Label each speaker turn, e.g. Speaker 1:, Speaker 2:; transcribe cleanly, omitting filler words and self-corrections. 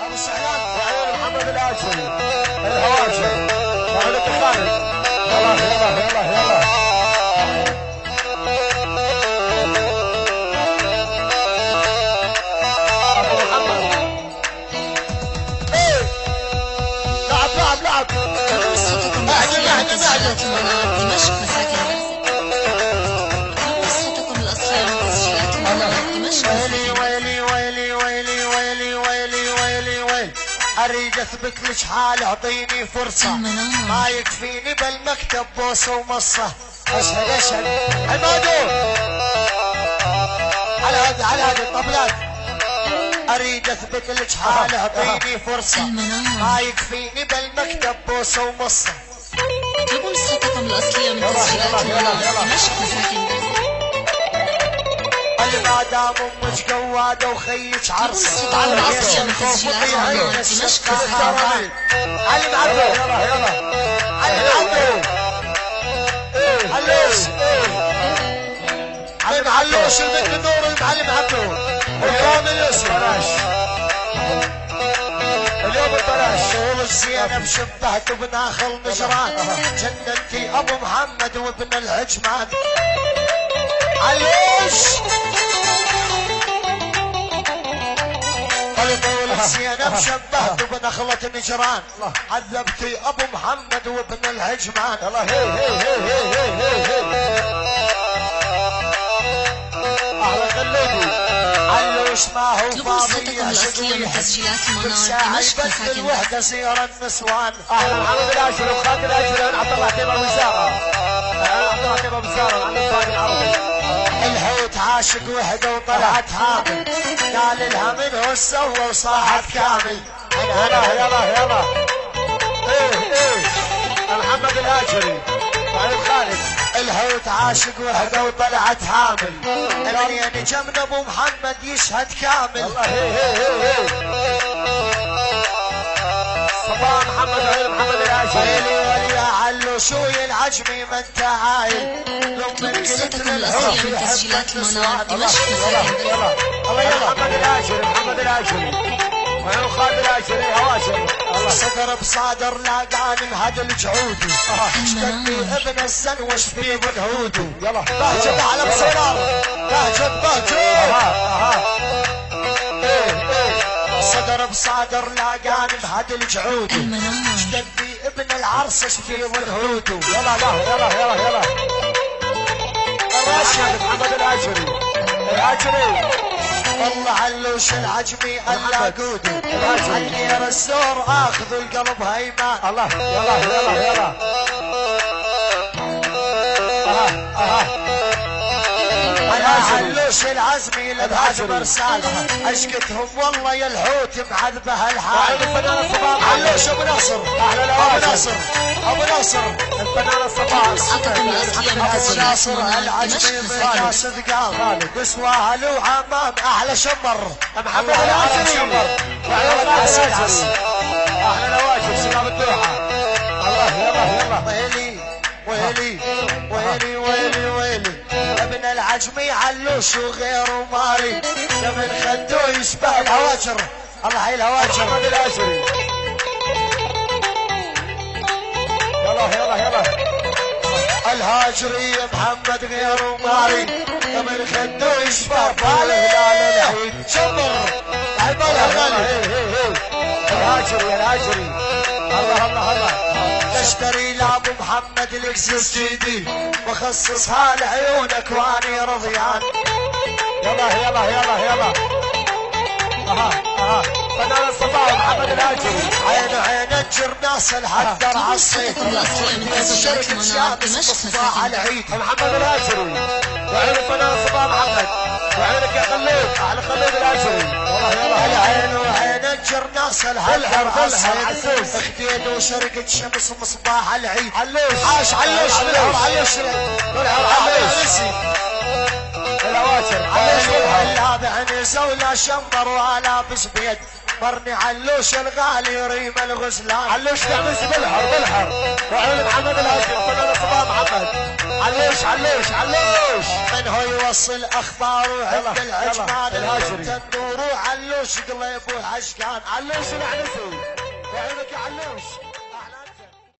Speaker 1: ابو سعيان وعيون محمد العاشري الهواشر وعيون خالد. يلا يلا يلا يلا ابو محمد. ايه لعب لعب لعب.
Speaker 2: اعلم اعلم اعلم. دمشق مساكن قصتكم الاصليه من تسجيلات منار دمشق.
Speaker 1: ويلي ويلي ويلي ويلي ويلي ويلي ويلي ويلي. اريد اثبت لك حالي اعطيني فرصه ما يكفيني بالمكتب بوسه ومصه. اشهد اشهد عمادو على هذه على هذه الطبلات. اريد اثبت لك حالي اعطيني فرصه ما يكفيني بالمكتب بوسه ومصه.
Speaker 2: اطلبوا نسختكم الاصليه من تسجيلات منار دمشق مساكن.
Speaker 1: ما دام امك قواده وخيك عرسه.
Speaker 2: علم الاصليه من تسجيلات منار دمشق.
Speaker 1: علم عبده يلا يلا علم عبده. علوش علم علوش البنت النور المعلم عبده. اليوم اليوسف بلاش اليوم ببلاش. طول الزينب شبهت بناخل نجران جننتي ابو محمد وابن العجمان. علوش طول الزينب شبهت بنخلة نجران عذبتي ابو محمد وابن العجمان. يلا هي هي هي هي هي هي اهلا خلودي. علوش ما هو فاضي يعشق ويحب الوحده سير النسوان. اهلا محمد الاشر وخالد الاشر عبد الله عتيبه ابو ساره. عبد الله عتيبه ابو ساره عن الفاضي العربي. الحوت عاشق وحده وطلعت حامل قال لها من هو سوى وصاحت كامل. يلا يلا يلا ايه ايه محمد الاشري وعلي خالد. الحوت عاشق وحده وطلعت حامل منين جمنا ابو محمد يشهد كامل. الله هي هي هي هي صباح محمد وعلي محمد الاشري. ويلي ويلي يا علو شو العجمي ما انت عايل.
Speaker 2: اطلبوا نسختكم الاصليه من تسجيلات منار دمشق مساكن.
Speaker 1: يلا الله يلا محمد الاشري محمد الاشري وعلي خالد الاشري هواشر. صدر بصادر لاقاني انهد الجعودي. اشتكي ابن السن واشفي بنهودي. يلا بهجت على بصرار بهجت بهجت. صدر بصادر لاقاني انهد الجعودي. اشتكي ابن العرس اشفي بنهودي. يلا يلا يلا يلا الراشد محمد الاشري الاشري. والله علوش العجمي اللاقودي علير السور اخذ القلب هيمان. الله يلا يلا يلا علوش العزمي للهاج مرسال اشكتهم والله يا الحوت معذبه الحال. علوش ابو ناصر اهلا ابو ناصر ابو ناصر الفنان الصباح. ابو ناصر العجمي بكاس ثقال بسواها له عمام احلى شمر. محمد العاشري وعلى الاساس اهلا نواجب شباب الدوحه. الله يلا يلا ويلي ويلي ويلي ويلي ويلي. ابن العجمي علوش وغيره ماري لمن خدوه يشبه الهواجر. الله هي الهواجر. محمد الاشري يلا يلا يلا الهاجري محمد غيره ماري لمن خدوه يشبه بالهلال العيد. شمر عبالها غالي الهاجري الهاجري. الله الله الله تشتري لابو محمد الاكسس جديد وخصصها لعيونك واني رضيان. يلا يلا يلا يلا فنان الصباح محمد الهاجري. عين عين الجرناس الحدر عالصيف الشركة شامس مصباح العيد. محمد الهاجري وعين فنان الصباح محمد وعينك يا خلود على خلود الهاجري. العين وعين الجرناس الحدر عالصيف اختين وشركة شمس مصباح العيد. علوش عاش علوش علوش علوش الهواشر. علوش هلا بعنزة ولا شمر ولا بس بيد برني علوش الغالي ريم الغزلان.
Speaker 3: علوش تعمس بالحر وعين محمد الهاشم فنان الصباح محمد. علوش
Speaker 1: من هو يوصل اخبار وعند العجمان
Speaker 3: الهاشري
Speaker 1: النور. علوش قليب وحشكان.
Speaker 3: علوش العنسي وعينك يا علوش.